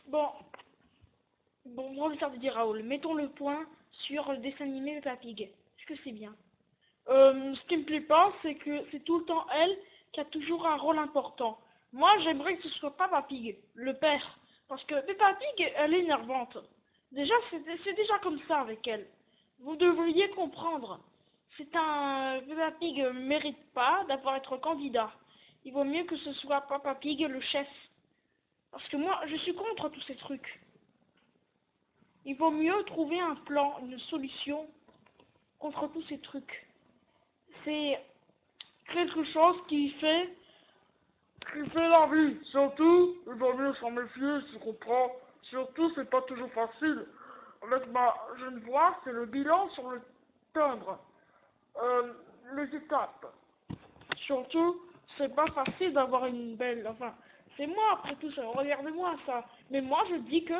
Bon, bon, je vais dire Raoul. Mettons le point sur le dessin animé Peppa Pig. Est-ce que c'est bien? Ce qui me plaît pas, c'est que c'est tout le temps elle qui a toujours un rôle important. Moi, j'aimerais que ce soit Peppa Pig, le père. Parce que Peppa Pig, elle est énervante. Déjà, c'est déjà comme ça avec elle. Vous devriez comprendre. Peppa Pig mérite pas d'avoir être candidat. Il vaut mieux que ce soit Peppa Pig le chef. Parce que moi, je suis contre tous ces trucs. Il vaut mieux trouver un plan, une solution contre tous ces trucs. C'est quelque chose qui fait la vie. Surtout, il vaut mieux s'en méfier, tu comprends. Surtout, c'est pas toujours facile. Avec ma jeune voix, c'est le bilan sur le timbre. Les étapes. Surtout, c'est pas facile d'avoir une belle. Enfin, c'est moi après tout ça. Regardez-moi ça. Mais moi, je dis que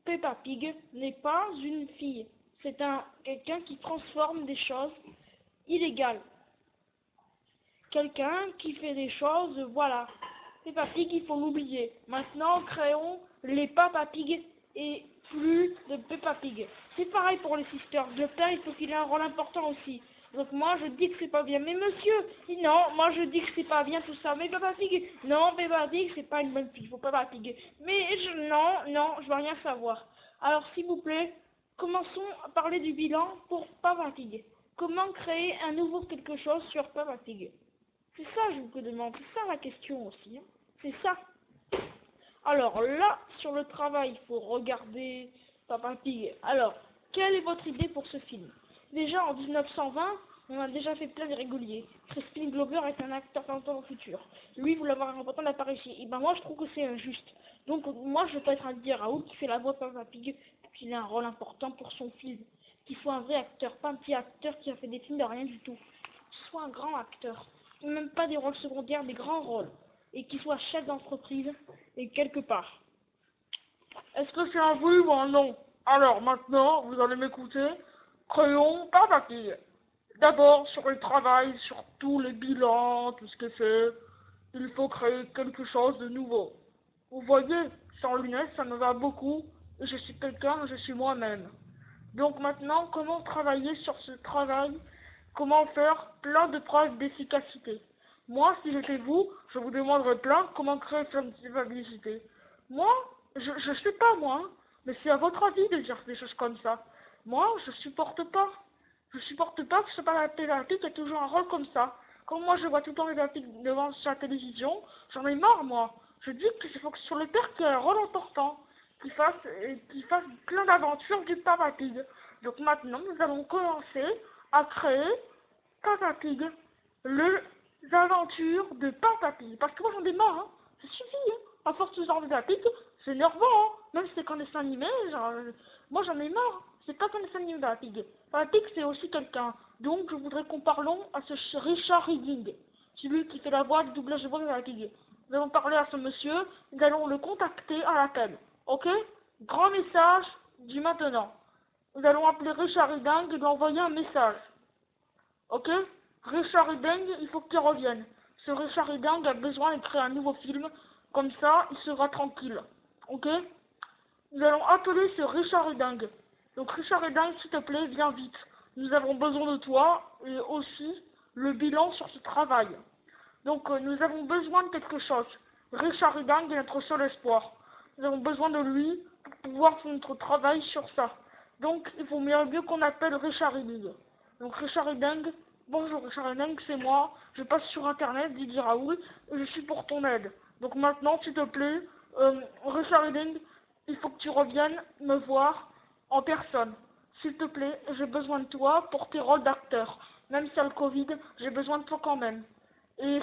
Peppa Pig n'est pas une fille. C'est quelqu'un qui transforme des choses illégales. Quelqu'un qui fait des choses, voilà. Peppa Pig, il faut l'oublier. Maintenant, créons les Peppa Pig et plus de Peppa Pig. C'est pareil pour les sisters. Le père, il faut qu'il ait un rôle important aussi. Donc moi, je dis que c'est pas bien. Mais monsieur, non, moi je dis que c'est pas bien tout ça. Mais Peppa Pig, non, Peppa Pig, c'est pas une bonne fille. Faut Peppa Pig. Mais non, je veux rien savoir. Alors s'il vous plaît, commençons à parler du bilan pour Peppa Pig. Comment créer un nouveau quelque chose sur Peppa Pig? C'est ça, je vous demande. C'est ça la question aussi. Hein. C'est ça. Alors là, sur le travail, il faut regarder Peppa Pig. Alors, quelle est votre idée pour ce film? Déjà, en 1920, on a déjà fait plein de réguliers. Crispin Glover est un acteur dans le futur. Lui, vous l'avez important d'apparaître ici. Et ben moi, je trouve que c'est injuste. Donc, moi, je vais pas être un dire Raoul qui fait la voix de Peppa Pig pour qu'il ait un rôle important pour son film. Qu'il soit un vrai acteur, pas un petit acteur qui a fait des films de rien du tout. Qu'il soit un grand acteur. Même pas des rôles secondaires, des grands rôles. Et qu'il soit chef d'entreprise et quelque part. Est-ce que c'est un oui ou un non? Alors maintenant, vous allez m'écouter. Créons Peppa Pig. D'abord, sur le travail, sur tous les bilans, tout ce que c'est, il faut créer quelque chose de nouveau. Vous voyez, sans lunettes, ça me va beaucoup. Et je suis quelqu'un, je suis moi-même. Donc maintenant, comment travailler sur ce travail? Comment faire plein de preuves d'efficacité? Moi, si j'étais vous, je vous demanderais plein comment créer plein d'efficacité. Moi, je sais pas moi, hein, mais c'est à votre avis de dire des choses comme ça. Moi, je supporte pas. Je supporte pas que ce soit pas la télé qui a toujours un rôle comme ça. Comme moi, je vois tout le temps les articles devant sur la télévision, j'en ai marre, moi. Je dis que c'est faut que sur le père qui a un rôle important, qui fasse plein d'aventures du Peppa Pig. Donc maintenant, nous allons commencer à créer Peppa Pig, les aventures de Peppa Pig. Parce que moi j'en ai marre, hein. Ça suffit, hein. À force de genre de Peppa Pig, c'est énervant, hein. Même si c'est qu'un dessin animé, genre, moi j'en ai marre. C'est pas qu'un dessin animé de Peppa Pig. Peppa Pig c'est aussi quelqu'un. Donc je voudrais qu'on parlons à ce Richard Reading, celui qui fait la voix du doublage de voix de Peppa Pig. Nous allons parler à ce monsieur, nous allons le contacter à l'appel. Ok? Grand message du maintenant. Nous allons appeler Richard Reading et lui envoyer un message. Ok? Richard Reading, il faut qu'il revienne. Ce Richard Reading a besoin de créer un nouveau film. Comme ça, il sera tranquille. Ok? Nous allons appeler ce Richard Reading. Donc Richard Reading, s'il te plaît, viens vite. Nous avons besoin de toi et aussi le bilan sur ce travail. Donc nous avons besoin de quelque chose. Richard Reading est notre seul espoir. Nous avons besoin de lui pour pouvoir faire notre travail sur ça. Donc il faut mieux qu'on appelle Richard Reading. Donc Richard Reading, bonjour Richard Reading, c'est moi. Je passe sur internet, Didier Raoul, et je suis pour ton aide. Donc maintenant, s'il te plaît, Richard Reading, il faut que tu reviennes me voir en personne. S'il te plaît, j'ai besoin de toi pour tes rôles d'acteur. Même si y a le Covid, j'ai besoin de toi quand même. Et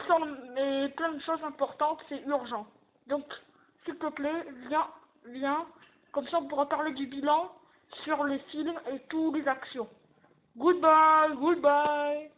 plein de choses importantes, c'est urgent. Donc, s'il te plaît, viens. Comme ça, on pourra parler du bilan sur les films et toutes les actions. Goodbye.